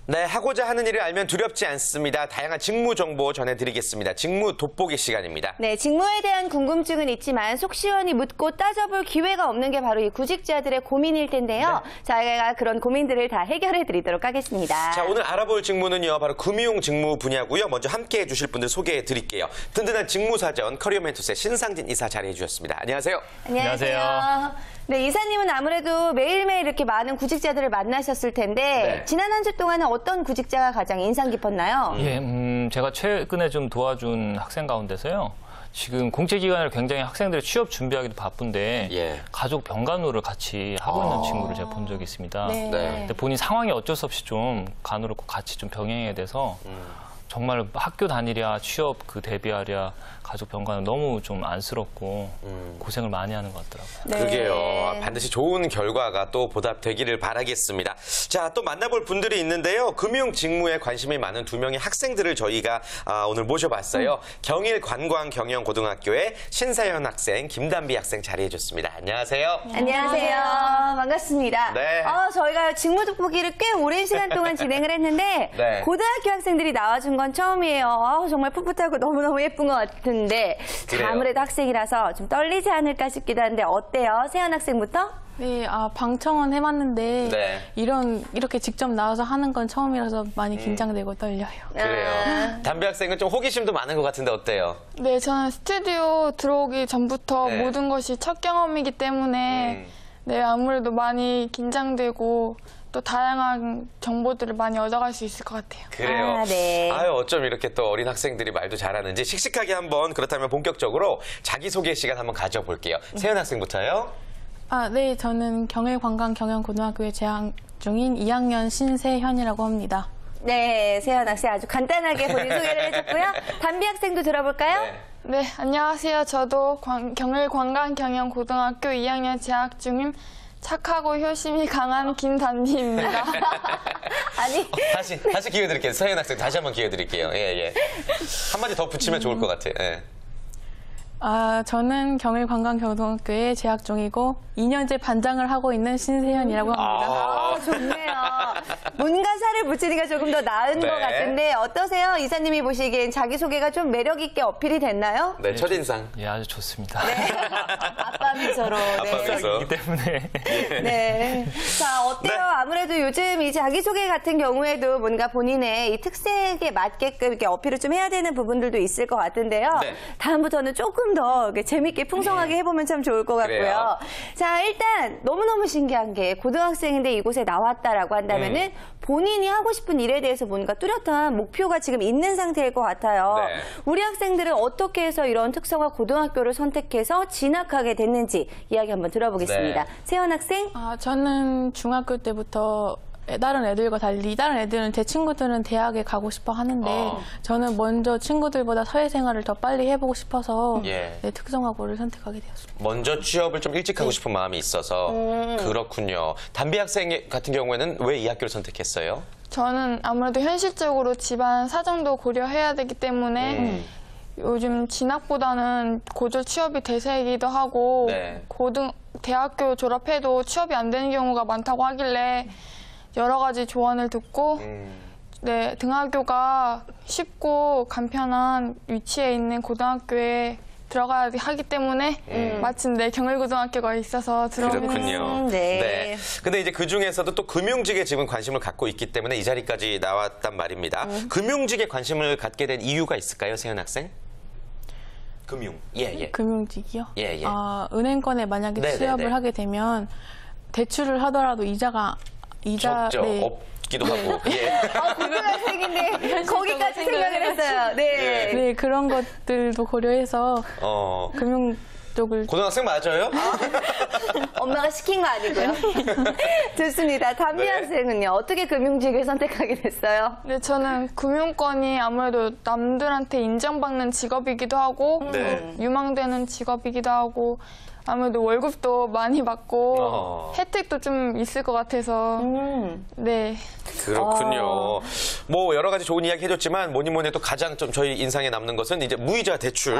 네, 하고자 하는 일을 알면 두렵지 않습니다. 다양한 직무 정보 전해드리겠습니다. 직무 돋보기 시간입니다. 네, 직무에 대한 궁금증은 있지만 속 시원히 묻고 따져볼 기회가 없는 게 바로 이 구직자들의 고민일 텐데요. 네. 저희가 그런 고민들을 다 해결해드리도록 하겠습니다. 자, 오늘 알아볼 직무는요, 바로 금융 직무 분야고요. 먼저 함께해 주실 분들 소개해드릴게요. 든든한 직무사전 커리어멘토스의 신상진 이사 자리해 주셨습니다. 안녕하세요. 안녕하세요. 네, 이사님은 아무래도 매일매일 이렇게 많은 구직자들을 만나셨을 텐데 네. 지난 한 주 동안은 어떤 구직자가 가장 인상 깊었나요? 예, 제가 최근에 좀 도와준 학생 가운데서요. 지금 공채기간을 굉장히 학생들이 취업 준비하기도 바쁜데 가족 병간호를 같이 하고 있는 친구를 제가 본 적이 있습니다. 네. 근데 본인 상황이 어쩔 수 없이 좀 간호를 같이 좀 병행해야 돼서 정말 학교 다니랴 취업 대비하랴 가족 병간호 너무 좀 안쓰럽고 고생을 많이 하는 것 같더라고요. 네. 그러게요. 반드시 좋은 결과가 또 보답되기를 바라겠습니다. 자, 또 만나볼 분들이 있는데요. 금융 직무에 관심이 많은 두 명의 학생들을 저희가 오늘 모셔봤어요. 경일관광경영고등학교의 신세현 학생, 김단비 학생 자리해줬습니다. 안녕하세요. 안녕하세요. 반갑습니다. 네. 저희가 직무 돋보기를 꽤 오랜 시간 동안 진행을 했는데 네. 고등학교 학생들이 나와준 건 처음이에요. 정말 풋풋하고 너무너무 예쁜 것 같은데 자, 아무래도 학생이라서 좀 떨리지 않을까 싶기도 한데 어때요? 세연 학생부터? 네, 방청은 해봤는데 네. 이렇게 직접 나와서 하는 건 처음이라서 많이 긴장되고 떨려요. 그래요. 담비 학생은 좀 호기심도 많은 것 같은데 어때요? 네, 저는 스튜디오 들어오기 전부터 네. 모든 것이 첫 경험이기 때문에 네, 아무래도 많이 긴장되고 또 다양한 정보들을 많이 얻어갈 수 있을 것 같아요. 그래요. 네. 아유, 어쩜 이렇게 또 어린 학생들이 말도 잘하는지 씩씩하게 한번 그렇다면 본격적으로 자기소개 시간 한번 가져볼게요. 세연 학생부터요. 네, 저는 경일관광경영고등학교에 재학 중인 2학년 신세현이라고 합니다. 네, 세연 학생 아주 간단하게 본인 소개를 해줬고요. 담비 학생도 들어볼까요? 네, 안녕하세요. 저도 경일관광경영고등학교 2학년 재학 중인 착하고 효심이 강한 김단비입니다. 아니. 다시 기회 드릴게요. 서현 학생 다시 한번 기회 드릴게요. 예. 한마디 더 붙이면 좋을 것 같아요. 예. 저는 경일관광경영고등학교에 재학 중이고 2년째 반장을 하고 있는 신세현이라고 합니다. 좋네요. 문과 사를 붙이니까 조금 더 나은 네. 것 같은데 어떠세요? 이사님이 보시기엔 자기소개가 좀 매력 있게 어필이 됐나요? 네, 첫인상. 예, 아주 좋습니다. 아빠 미소로. 아빠 미소. 이기 때문에. 네. 자, 어때요? 네. 아무래도 요즘 이 자기소개 같은 경우에도 뭔가 본인의 이 특색에 맞게끔 이렇게 어필을 좀 해야 되는 부분들도 있을 것 같은데요. 네. 다음부터는 조금 더 이렇게 재밌게 풍성하게 해보면 참 좋을 것 같고요. 그래요. 자, 일단 너무너무 신기한 게 고등학생인데 이곳에 나왔다라고 한다면은 본인이 하고 싶은 일에 대해서 뭔가 뚜렷한 목표가 지금 있는 상태일 것 같아요. 네. 우리 학생들은 어떻게 해서 이런 특성화 고등학교를 선택해서 진학하게 됐는지 이야기 한번 들어보겠습니다. 네. 세연 학생? 저는 중학교 때부터 다른 애들과 달리 다른 애들은 제 친구들은 대학에 가고 싶어 하는데 저는 먼저 친구들보다 사회생활을 더 빨리 해보고 싶어서 특성화고를 선택하게 되었습니다. 먼저 취업을 좀 일찍 하고 싶은 마음이 있어서 그렇군요. 담비 학생 같은 경우에는 왜 이 학교를 선택했어요? 저는 아무래도 현실적으로 집안 사정도 고려해야 되기 때문에 요즘 진학보다는 고졸 취업이 대세이기도 하고 대학교 졸업해도 취업이 안 되는 경우가 많다고 하길래 여러 가지 조언을 듣고 네, 등하교가 쉽고 간편한 위치에 있는 고등학교에 들어가야 하기 때문에 마침 경일고등학교가 있어서 들어오게 됐습니다. 그렇군요. 네. 근데 이제 그 중에서도 또 금융직에 지금 관심을 갖고 있기 때문에 이 자리까지 나왔단 말입니다. 금융직에 관심을 갖게 된 이유가 있을까요, 세연 학생? 금융. 금융직이요? 예. 은행권에 만약에 취업을 하게 되면 대출을 하더라도 이자 없기도 하고. 고등학생인데 거기까지 생각을 했어요. 네, 그런 것들도 고려해서 금융 쪽을. 고등학생 맞아요? 엄마가 시킨 거 아니고요. 좋습니다. 담비 학생은요, 어떻게 금융직을 선택하게 됐어요? 네, 저는 금융권이 아무래도 남들한테 인정받는 직업이기도 하고 유망되는 직업이기도 하고 아무래도 월급도 많이 받고 혜택도 좀 있을 것 같아서 네. 그렇군요. 뭐 여러 가지 좋은 이야기 해줬지만 뭐니 해도 가장 좀 저희 인상에 남는 것은 이제 무이자 대출.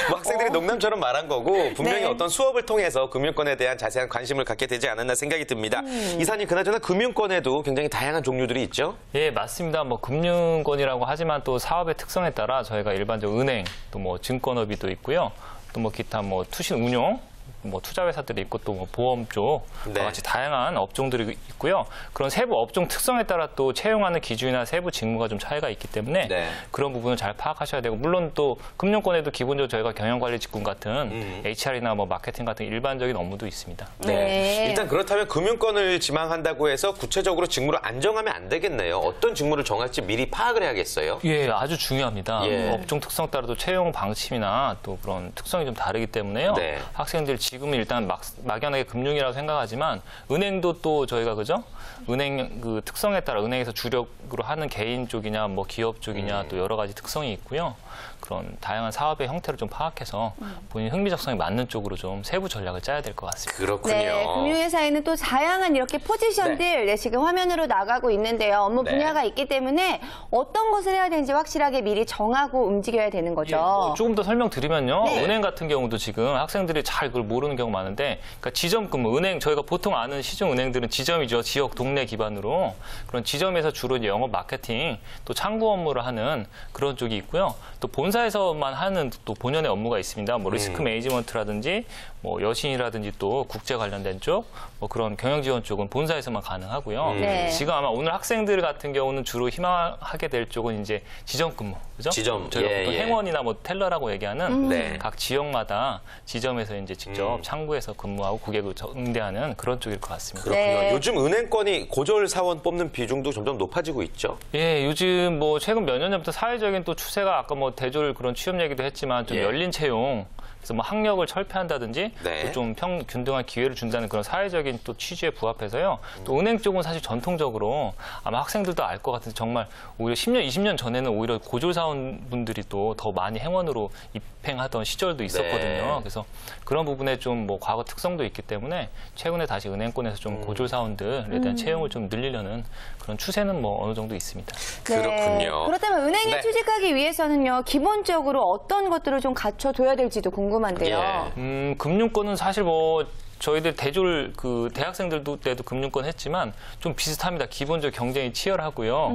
뭐 학생들이 농담처럼 말한 거고 분명히 네. 어떤 수업을 통해서 금융권에 대한 자세한 관심을 갖게 되지 않았나 생각이 듭니다. 이사님, 그나저나 금융권에도 굉장히 다양한 종류들이 있죠? 예, 맞습니다. 뭐 금융권이라고 하지만 또 사업의 특성에 따라 저희가 일반적 은행, 또 뭐 증권업이 또 있고요. 또 뭐 기타 뭐 투신 운용, 뭐 투자 회사들이 있고 또 뭐 보험 쪽과 네. 같이 다양한 업종들이 있고요. 그런 세부 업종 특성에 따라 또 채용하는 기준이나 세부 직무가 좀 차이가 있기 때문에 네. 그런 부분을 잘 파악하셔야 되고, 물론 또 금융권에도 기본적으로 저희가 경영관리 직군 같은 HR이나 뭐 마케팅 같은 일반적인 업무도 있습니다. 네. 일단 그렇다면 금융권을 지망한다고 해서 구체적으로 직무를 안정하면 안 되겠네요. 어떤 직무를 정할지 미리 파악을 해야겠어요. 예, 아주 중요합니다. 예. 업종 특성 따라도 채용 방침이나 또 그런 특성이 좀 다르기 때문에요. 네. 학생들 지금은 일단 막연하게 금융이라고 생각하지만 은행도 또 저희가 그죠? 은행 그 특성에 따라 은행에서 주력으로 하는 개인 쪽이냐 뭐 기업 쪽이냐 또 여러 가지 특성이 있고요. 그런 다양한 사업의 형태를 좀 파악해서 본인 흥미적성에 맞는 쪽으로 좀 세부 전략을 짜야 될 것 같습니다. 그렇군요. 네, 금융회사에는 또 다양한 이렇게 포지션들 네, 지금 화면으로 나가고 있는데요. 업무 네. 분야가 있기 때문에 어떤 것을 해야 되는지 확실하게 미리 정하고 움직여야 되는 거죠. 뭐 조금 더 설명드리면요. 네. 은행 같은 경우도 지금 학생들이 잘 그걸 모르는 경우 많은데, 그러니까 지점 근무, 은행 저희가 보통 아는 시중 은행들은 지점이죠. 지역 동네 기반으로 그런 지점에서 주로 이제 영업 마케팅 또 창구 업무를 하는 그런 쪽이 있고요. 또 본사에서만 하는 또 본연의 업무가 있습니다. 뭐 리스크 매니지먼트라든지 뭐 여신이라든지 또 국제 관련된 쪽, 뭐 그런 경영 지원 쪽은 본사에서만 가능하고요. 네. 지금 아마 오늘 학생들 같은 경우는 주로 희망하게 될 쪽은 이제 지점 근무, 그죠? 지점, 저희가 예, 보통 예. 행원이나 뭐 텔러라고 얘기하는 네. 각 지역마다 지점에서 이제 직접 창구에서 근무하고 고객을 응대하는 그런 쪽일 것 같습니다. 그렇군요. 네. 요즘 은행권이 고졸 사원 뽑는 비중도 점점 높아지고 있죠. 예, 요즘 뭐 최근 몇 년 전부터 사회적인 또 추세가 아까 뭐 대졸 그런 취업 얘기도 했지만 좀 예. 열린 채용, 그래서 뭐 학력을 철폐한다든지 네. 또 좀 균등한 기회를 준다는 그런 사회적인 또 취지에 부합해서요. 또 은행 쪽은 사실 전통적으로 아마 학생들도 알 것 같은데 정말 오히려 10년, 20년 전에는 오히려 고졸 사원분들이 또 더 많이 행원으로 입행하던 시절도 있었거든요. 네. 그래서 그런 부분에 좀 뭐 과거 특성도 있기 때문에 최근에 다시 은행권에서 좀 고졸 사원들에 대한 채용을 좀 늘리려는 그런 추세는 뭐 어느 정도 있습니다. 그렇군요. 그렇다면 은행에 네. 취직하기 위해서는요, 기본적으로 어떤 것들을 좀 갖춰둬야 될지도 궁금한데요. 예. 금융권은 사실 뭐 저희들 대졸 그 대학생들도 때도 금융권 했지만 좀 비슷합니다. 기본적으로 경쟁이 치열하고요.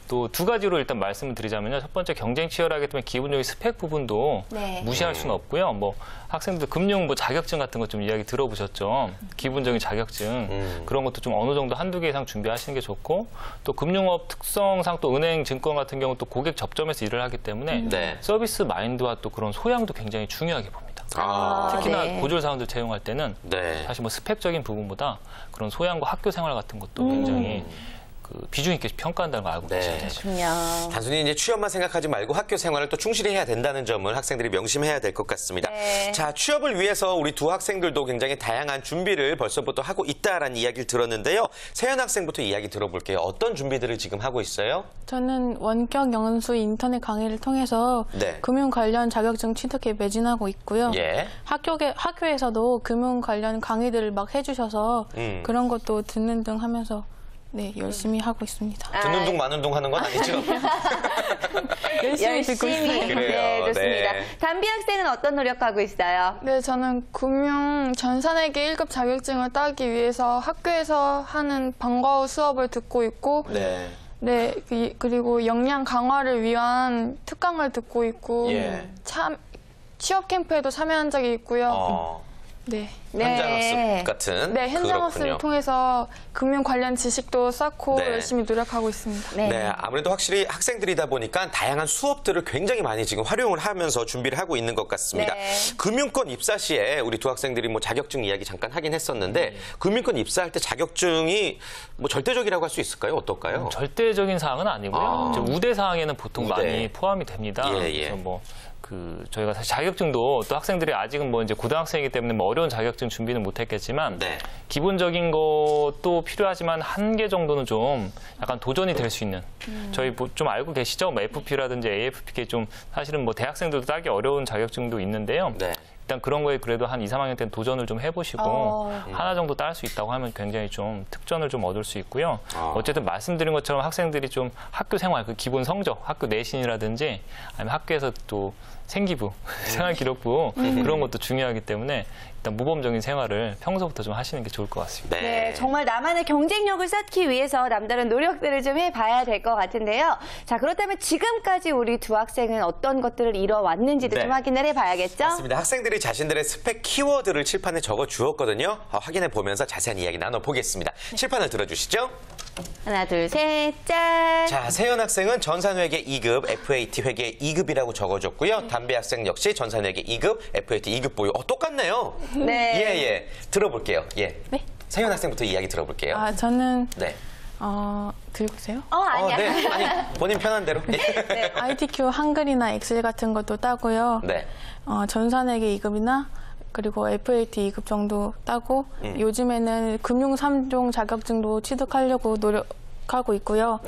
또 두 가지로 일단 말씀을 드리자면요. 첫 번째, 경쟁 치열하기 때문에 기본적인 스펙 부분도 네. 무시할 수는 없고요. 뭐 학생들 금융 뭐 자격증 같은 거 좀 이야기 들어보셨죠. 기본적인 자격증 그런 것도 좀 어느 정도 한두 개 이상 준비하시는 게 좋고, 또 금융업 특성상 또 은행, 증권 같은 경우 또 고객 접점에서 일을 하기 때문에 네. 서비스 마인드와 또 그런 소양도 굉장히 중요하게 봅니다. 특히나 네. 고졸 사원들 채용할 때는 네. 사실 뭐 스펙적인 부분보다 그런 소양과 학교 생활 같은 것도 굉장히 그 비중 있게 평가한다는 걸 알고 네. 계시면 되죠. 그렇군요. 단순히 이제 취업만 생각하지 말고 학교 생활을 또 충실히 해야 된다는 점을 학생들이 명심해야 될 것 같습니다. 네. 자, 취업을 위해서 우리 두 학생들도 굉장히 다양한 준비를 벌써부터 하고 있다라는 이야기를 들었는데요. 세연 학생부터 이야기 들어볼게요. 어떤 준비들을 지금 하고 있어요? 저는 원격 연수 인터넷 강의를 통해서 네. 금융 관련 자격증 취득에 매진하고 있고요. 예. 학교에서도 금융 관련 강의들을 막 해주셔서 그런 것도 듣는 등 하면서 네, 열심히 하고 있습니다. 듣는 둥 마는 둥 하는 건 아니죠? 열심히 듣고 있어요. 그래요. 네, 좋습니다. 네. 담비 학생은 어떤 노력하고 있어요? 네, 저는 금융 전산회계 1급 자격증을 따기 위해서 학교에서 하는 방과 후 수업을 듣고 있고 네. 네, 그리고 역량 강화를 위한 특강을 듣고 있고 예. 취업 캠프에도 참여한 적이 있고요. 네. 현장 학습 같은. 네, 현장 학습을 그렇군요. 통해서 금융 관련 지식도 쌓고 네. 열심히 노력하고 있습니다. 네. 네, 아무래도 확실히 학생들이다 보니까 다양한 수업들을 굉장히 많이 지금 활용을 하면서 준비를 하고 있는 것 같습니다. 네. 금융권 입사 시에 우리 두 학생들이 뭐 자격증 이야기 잠깐 하긴 했었는데 금융권 입사할 때 자격증이 뭐 절대적이라고 할 수 있을까요? 어떨까요? 절대적인 사항은 아니고요. 이제 우대 사항에는 보통 우대. 많이 포함이 됩니다. 예, 예. 그래서 뭐 저희가 사실 자격증도 또 학생들이 아직은 뭐 이제 고등학생이기 때문에 뭐 어려운 자격증 준비는 못했겠지만 네. 기본적인 것도 필요하지만 한 개 정도는 좀 약간 도전이 될 수 있는 저희 뭐 좀 알고 계시죠? 뭐 FP라든지 AFP 좀 사실은 뭐 대학생들도 따기 어려운 자격증도 있는데요. 네. 일단 그런 거에 그래도 한 2, 3학년 때는 도전을 좀 해보시고 하나 정도 딸 수 있다고 하면 굉장히 좀 특전을 좀 얻을 수 있고요. 어쨌든 말씀드린 것처럼 학생들이 좀 학교 생활, 그 기본 성적, 학교 내신이라든지 아니면 학교에서 또 생기부, 생활기록부 그런 것도 중요하기 때문에 일단 모범적인 생활을 평소부터 좀 하시는 게 좋을 것 같습니다. 네, 정말 나만의 경쟁력을 쌓기 위해서 남다른 노력들을 좀 해봐야 될 것 같은데요. 자, 그렇다면 지금까지 우리 두 학생은 어떤 것들을 이뤄왔는지도 네. 좀 확인을 해봐야겠죠? 맞습니다. 학생들이 자신들의 스펙 키워드를 칠판에 적어 주었거든요. 확인해 보면서 자세한 이야기 나눠보겠습니다. 칠판을 들어주시죠. 하나, 둘, 셋, 짠! 자, 세연 학생은 전산회계 2급, FAT 회계 2급이라고 적어줬고요. 담비 학생 역시 전산회계 2급, FAT 2급 보유. 똑같네요. 네. 예. 들어볼게요. 예. 네? 세연 학생부터 이야기 들어볼게요. 저는 네. 들고 계세요? 아니야. 네. 아니, 본인 편한 대로. 네. ITQ 한글이나 엑셀 같은 것도 따고요. 네. 전산회계 2급이나 그리고 FAT 2급 정도 따고 요즘에는 금융 3종 자격증도 취득하려고 노력하고 있고요.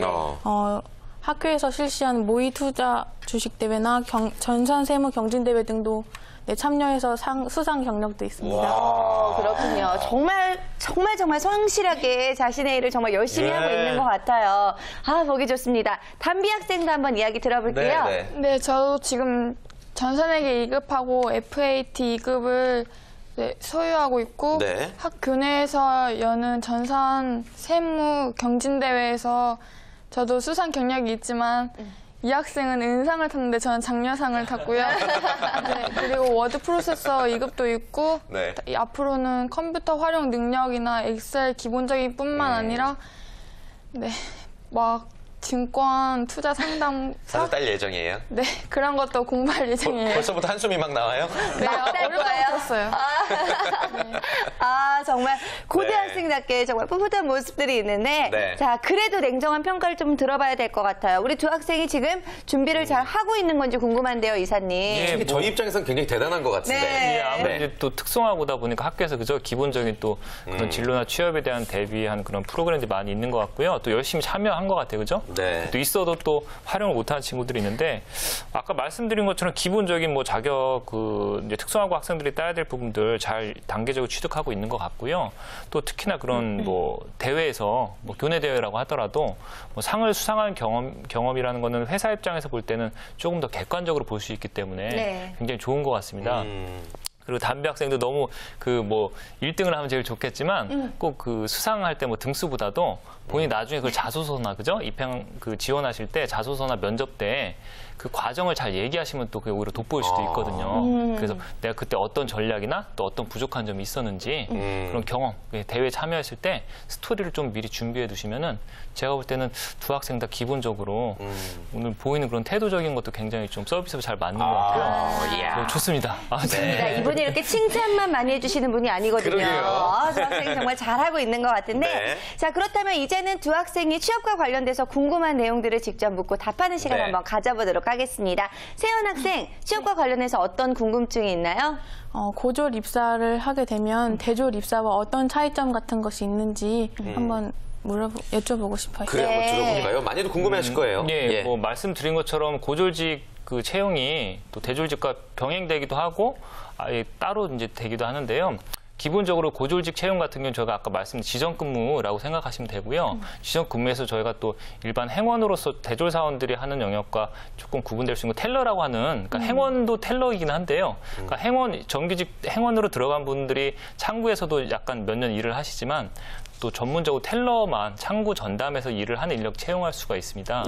학교에서 실시한 모의 투자 주식 대회나 전산 세무 경진 대회 등도 참여해서 수상 경력도 있습니다. 그렇군요. 정말 성실하게 자신의 일을 정말 열심히 하고 있는 것 같아요. 보기 좋습니다. 담비 학생도 한번 이야기 들어볼게요. 네, 저도 지금 전산회계 2급하고 FAT 2급을 소유하고 있고 학교 내에서 여는 전산 세무 경진대회에서 저도 수상 경력이 있지만 이 학생은 은상을 탔는데 저는 장려상을 탔고요. 네, 그리고 워드 프로세서 2급도 있고 앞으로는 컴퓨터 활용 능력이나 엑셀 기본적인 뿐만 아니라 막 증권 투자 상담사 딸 예정이에요? 네, 그런 것도 공부할 예정이에요. 벌써부터 한숨이 막 나와요? 네, 어릴 때 들었어요. 정말 고대학생답게 정말 풋풋한 모습들이 있는데 자, 그래도 냉정한 평가를 좀 들어봐야 될 것 같아요. 우리 두 학생이 지금 준비를 잘 하고 있는 건지 궁금한데요, 이사님. 특히 저희 입장에서는 굉장히 대단한 것 같은데. 아무래도 또 특성화고다 보니까 학교에서 그저 기본적인 또 그런 진로나 취업에 대한 대비한 그런 프로그램들이 많이 있는 것 같고요. 또 열심히 참여한 것 같아요, 그죠? 또 있어도 또 활용을 못하는 친구들이 있는데 아까 말씀드린 것처럼 기본적인 뭐 자격 이제 특성화고 학생들이 따야 될 부분들 잘 단계적으로 취득하고 있는 것 같고요. 또 특히나 그런 뭐 대회에서 뭐 교내 대회라고 하더라도 뭐 상을 수상한 경험이라는 거는 회사 입장에서 볼 때는 조금 더 객관적으로 볼 수 있기 때문에 굉장히 좋은 것 같습니다. 그리고 담비 학생도 너무 1등을 하면 제일 좋겠지만 꼭 그 수상할 때 뭐 등수보다도 본인이 나중에 그 자소서나 그죠? 지원하실 때 자소서나 면접 때 그 과정을 잘 얘기하시면 또 그게 오히려 돋보일 수도 있거든요. 그래서 내가 그때 어떤 전략이나 또 어떤 부족한 점이 있었는지 그런 경험, 대회에 참여했을 때 스토리를 좀 미리 준비해 두시면은 제가 볼 때는 두 학생 다 기본적으로 오늘 보이는 그런 태도적인 것도 굉장히 좀 서비스가 잘 맞는 것 같고요. 좋습니다. 좋습니다. 이분이 이렇게 칭찬만 많이 해주시는 분이 아니거든요. 두 학생이 정말 잘하고 있는 것 같은데 자, 그렇다면 이제는 두 학생이 취업과 관련돼서 궁금한 내용들을 직접 묻고 답하는 시간 한번 가져보도록 하겠습니다. 세연 학생, 취업과 관련해서 어떤 궁금증이 있나요? 고졸 입사를 하게 되면 대졸 입사와 어떤 차이점 같은 것이 있는지 한번 여쭤보고 싶어요. 그래, 한번 들어볼까요? 많이도 궁금해하실 거예요. 뭐 말씀드린 것처럼 고졸직 그 채용이 또 대졸직과 병행되기도 하고 아예 따로 이제 되기도 하는데요. 기본적으로 고졸직 채용 같은 경우는 저희가 아까 말씀드린 지정근무라고 생각하시면 되고요. 지정근무에서 저희가 또 일반 행원으로서 대졸 사원들이 하는 영역과 조금 구분될 수 있는 텔러라고 하는, 그러니까 행원도 텔러이긴 한데요. 그러니까 정규직 행원으로 들어간 분들이 창구에서도 약간 몇 년 일을 하시지만 또 전문적으로 텔러만 창구 전담에서 일을 하는 인력 채용할 수가 있습니다.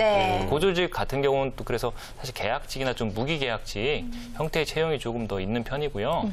고졸직 같은 경우는 또 그래서 사실 계약직이나 좀 무기계약직 형태의 채용이 조금 더 있는 편이고요.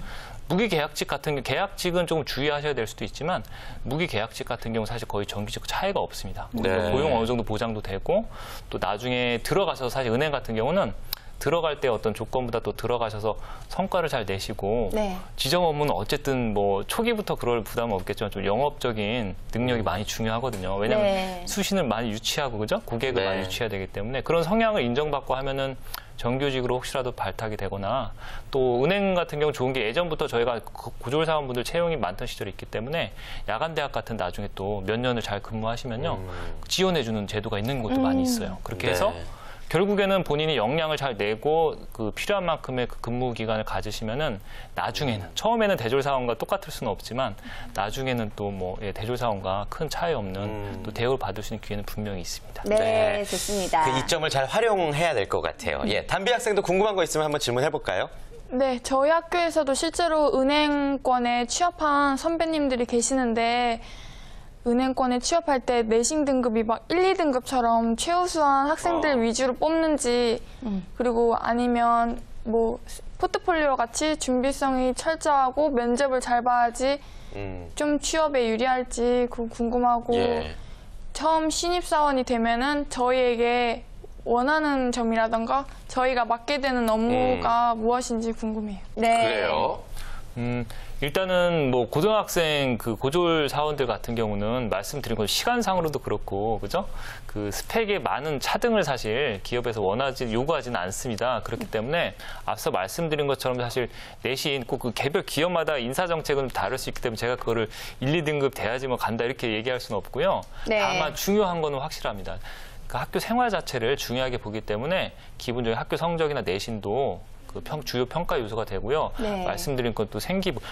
무기계약직 같은 경우, 계약직은 조금 주의하셔야 될 수도 있지만 무기계약직 같은 경우 사실 거의 정규직과 차이가 없습니다. 고용 어느 정도 보장도 되고 또 나중에 들어가셔서 사실 은행 같은 경우는 들어갈 때 어떤 조건보다 또 들어가셔서 성과를 잘 내시고 지정 업무는 어쨌든 뭐 초기부터 그럴 부담은 없겠지만 좀 영업적인 능력이 많이 중요하거든요. 왜냐하면 수신을 많이 유치하고 그죠? 고객을 많이 유치해야 되기 때문에 그런 성향을 인정받고 하면은 정규직으로 혹시라도 발탁이 되거나 또 은행 같은 경우 좋은 게 예전부터 저희가 고졸 사원분들 채용이 많던 시절이 있기 때문에 야간 대학 같은 나중에 또 몇 년을 잘 근무하시면요 지원해주는 제도가 있는 곳도 많이 있어요. 그렇게 해서 결국에는 본인이 역량을 잘 내고 그 필요한 만큼의 그 근무 기간을 가지시면은 나중에는 처음에는 대졸 사원과 똑같을 수는 없지만 나중에는 또 뭐 대졸 사원과 큰 차이 없는 또 대우를 받을 수 있는 기회는 분명히 있습니다. 네, 좋습니다. 그 이점을 잘 활용해야 될 것 같아요. 예, 담비 학생도 궁금한 거 있으면 한번 질문해 볼까요? 네, 저희 학교에서도 실제로 은행권에 취업한 선배님들이 계시는데 은행권에 취업할 때 내신 등급이 막 1, 2등급처럼 최우수한 학생들 위주로 뽑는지 그리고 아니면 뭐 포트폴리오 같이 준비성이 철저하고 면접을 잘 봐야지 좀 취업에 유리할지 그거 궁금하고 예. 처음 신입사원이 되면은 저희에게 원하는 점이라던가 저희가 맡게 되는 업무가 무엇인지 궁금해요. 네. 그래요? 일단은 뭐 고등학생 그 고졸 사원들 같은 경우는 말씀드린 건 시간상으로도 그렇고 그죠? 그 스펙에 많은 차등을 사실 기업에서 요구하지는 않습니다. 그렇기 때문에 앞서 말씀드린 것처럼 사실 내신 꼭 그 개별 기업마다 인사 정책은 다를 수 있기 때문에 제가 그거를 1, 2등급 돼야지 뭐 간다 이렇게 얘기할 수는 없고요. 네. 다만 중요한 거는 확실합니다. 그 학교 생활 자체를 중요하게 보기 때문에 기본적인 학교 성적이나 내신도 그 주요 평가 요소가 되고요. 네. 말씀드린 것도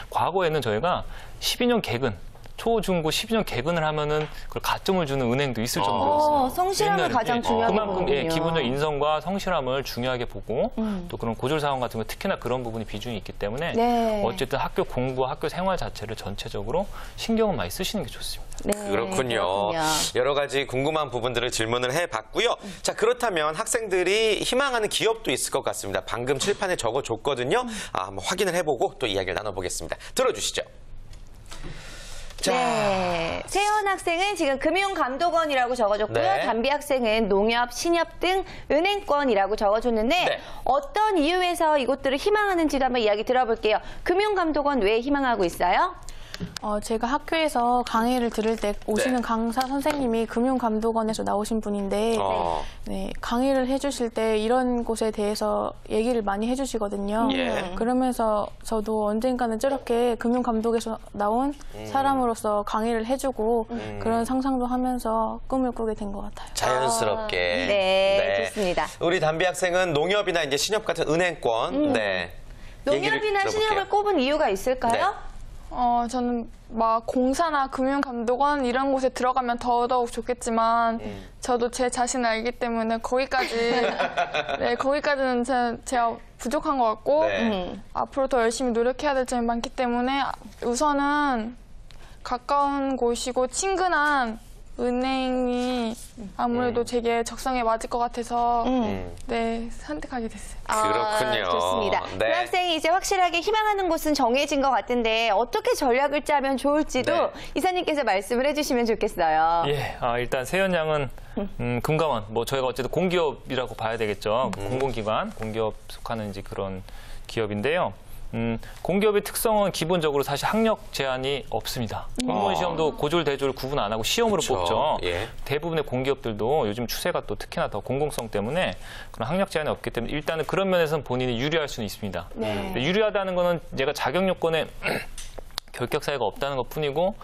과거에는 저희가 12년 개근, 초, 중, 고 12년 개근을 하면은 그걸 가점을 주는 은행도 있을 정도였어요. 성실함을 옛날에는. 가장 중요하게 그만큼 보는군요. 기본적 인성과 성실함을 중요하게 보고 또 그런 고졸 사원 같은 거 특히나 그런 부분이 비중이 있기 때문에 네. 어쨌든 학교 공부와 학교 생활 자체를 전체적으로 신경을 많이 쓰시는 게 좋습니다. 네, 그렇군요. 여러 가지 궁금한 부분들을 질문을 해봤고요. 자, 그렇다면 학생들이 희망하는 기업도 있을 것 같습니다. 방금 칠판에 적어줬거든요. 한번 확인을 해보고 또 이야기를 나눠보겠습니다. 들어주시죠. 자. 네. 세연 학생은 지금 금융감독원이라고 적어줬고요. 네. 담비 학생은 농협, 신협 등 은행권이라고 적어줬는데 네. 어떤 이유에서 이곳들을 희망하는지도 한번 이야기 들어볼게요. 금융감독원 왜 희망하고 있어요? 제가 학교에서 강의를 들을 때 오시는 네. 강사 선생님이 금융감독원에서 나오신 분인데 네, 강의를 해주실 때 이런 곳에 대해서 얘기를 많이 해주시거든요. 예. 그러면서 저도 언젠가는 저렇게 금융감독에서 나온 사람으로서 강의를 해주고 그런 상상도 하면서 꿈을 꾸게 된 것 같아요. 자연스럽게. 네, 좋습니다. 우리 담비 학생은 농협이나 이제 신협 같은 은행권. 네. 얘기를 농협이나 들어볼게요. 신협을 꼽은 이유가 있을까요? 저는 막 공사나 금융감독원 이런 곳에 들어가면 더더욱 좋겠지만 저도 제 자신을 알기 때문에 거기까지는 제가 부족한 것 같고 네. 앞으로 더 열심히 노력해야 될 점이 많기 때문에 우선은 가까운 곳이고 친근한 은행이 아무래도 제게 적성에 맞을 것 같아서 네, 선택하게 됐어요. 그렇군요. 좋습니다. 네. 그 학생이 이제 확실하게 희망하는 곳은 정해진 것 같은데 어떻게 전략을 짜면 좋을지도 네. 이사님께서 말씀을 해주시면 좋겠어요. 예, 일단 세연 양은 금감원, 뭐 저희가 어쨌든 공기업이라고 봐야 되겠죠. 공공기관, 공기업 속하는 이제 그런 기업인데요. 공기업의 특성은 기본적으로 사실 학력 제한이 없습니다. 공무원 시험도 고졸, 대졸 구분 안 하고 시험으로 그쵸. 뽑죠. 예. 대부분의 공기업들도 요즘 추세가 또 특히나 더 공공성 때문에 그런 학력 제한이 없기 때문에 일단은 그런 면에서는 본인이 유리할 수는 있습니다. 근데 유리하다는 거는 얘가 자격 요건에 결격 사유가 없다는 것 뿐이고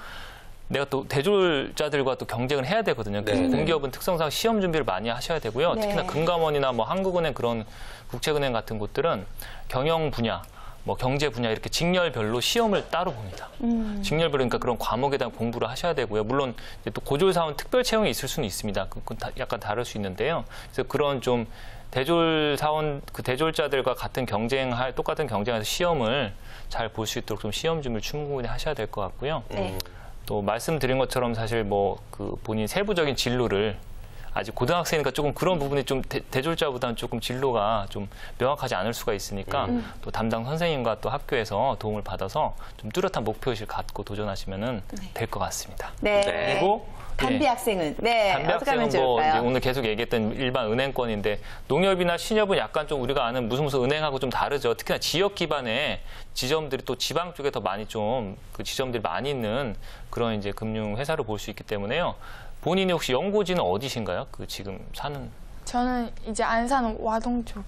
내가 또 대졸자들과 또 경쟁을 해야 되거든요. 그래서 네. 공기업은 특성상 시험 준비를 많이 하셔야 되고요. 네. 특히나 금감원이나 뭐 한국은행 그런 국책은행 같은 곳들은 경영 분야, 뭐 경제 분야 이렇게 직렬별로 시험을 따로 봅니다. 직렬별로 그러니까 그런 과목에 대한 공부를 하셔야 되고요. 물론 이제 또 고졸 사원 특별 채용이 있을 수는 있습니다. 그건 약간 다를 수 있는데요. 그래서 그런 좀 대졸 사원 그 대졸자들과 똑같은 경쟁에서 시험을 잘 볼 수 있도록 좀 시험 준비를 충분히 하셔야 될 것 같고요. 네. 또 말씀드린 것처럼 사실 뭐 그 본인 세부적인 진로를 아직 고등학생이니까 조금 그런 부분이 좀 대졸자보다는 조금 진로가 좀 명확하지 않을 수가 있으니까 또 담당 선생님과 또 학교에서 도움을 받아서 좀 뚜렷한 목표의식을 갖고 도전하시면 될 것 같습니다. 네. 그리고 담비 학생은 담비 어떻게 하면 학생은 뭐 이제 좋을까요? 오늘 계속 얘기했던 일반 은행권인데 농협이나 신협은 약간 좀 우리가 아는 무슨 은행하고 좀 다르죠. 특히나 지역 기반의 지점들이 또 지방 쪽에 더 많이 좀 그 지점들이 많이 있는 그런 이제 금융 회사로 볼 수 있기 때문에요. 본인이 혹시 연고지는 어디신가요? 그 지금 사는? 저는 이제 안산 와동 쪽.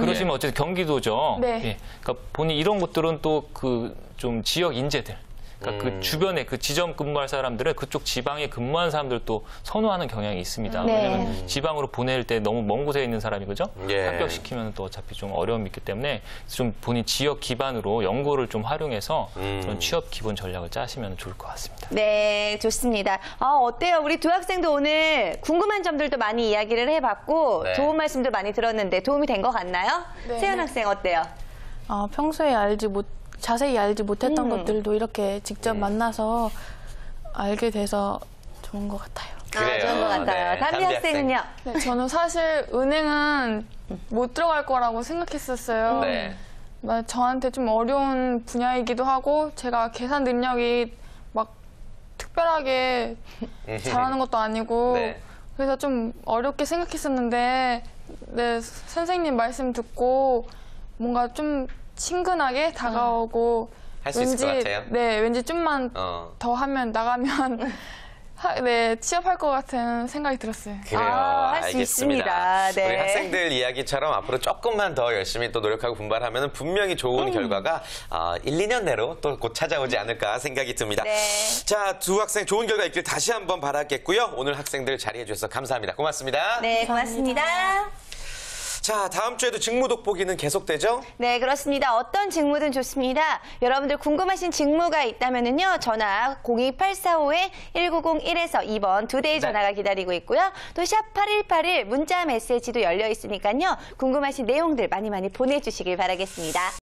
그러시면 어쨌든 경기도죠. 네. 예. 그러니까 본인 이런 곳들은 또 그 좀 지역 인재들. 그러니까 그 주변에 그 지점 근무할 사람들은 그쪽 지방에 근무하는 사람들도 선호하는 경향이 있습니다. 네. 왜냐하면 지방으로 보낼 때 너무 먼 곳에 있는 사람이 그죠? 예. 합격시키면 또 어차피 좀 어려움이 있기 때문에 좀 본인 지역 기반으로 연구를 좀 활용해서 그런 취업 기본 전략을 짜시면 좋을 것 같습니다. 네, 좋습니다. 어때요? 우리 두 학생도 오늘 궁금한 점들도 많이 이야기를 해봤고 네. 좋은 말씀도 많이 들었는데 도움이 된 것 같나요? 네. 세연 학생 어때요? 평소에 자세히 알지 못했던 것들도 이렇게 직접 만나서 알게 돼서 좋은 것 같아요. 그래요. 좋은 것 같아요. 네. 담비 담비 학생은요? 네, 저는 사실 은행은 못 들어갈 거라고 생각했었어요. 네. 저한테 좀 어려운 분야이기도 하고 제가 계산 능력이 막 특별하게 잘하는 것도 아니고 네. 그래서 좀 어렵게 생각했었는데 네, 선생님 말씀 듣고 뭔가 좀 친근하게 다가오고 할수 있을 것 같아요? 네, 왠지 좀만 더 하면 나가면 네, 취업할 것 같은 생각이 들었어요. 그래요. 할 수 알겠습니다. 있습니다. 네. 우리 학생들 이야기처럼 앞으로 조금만 더 열심히 또 노력하고 분발하면 분명히 좋은 결과가 1, 2년 내로 또 곧 찾아오지 않을까 생각이 듭니다. 네. 자, 두 학생 좋은 결과 있길 다시 한번 바라겠고요. 오늘 학생들 자리해 주셔서 감사합니다. 고맙습니다. 네, 고맙습니다. 자, 다음 주에도 직무 돋보기는 계속되죠? 네, 그렇습니다. 어떤 직무든 좋습니다. 여러분들 궁금하신 직무가 있다면요. 전화 02845-1901에서 2번 2대의 전화가 기다리고 있고요. 또 샵 8181 문자 메시지도 열려 있으니까요. 궁금하신 내용들 많이 보내주시길 바라겠습니다.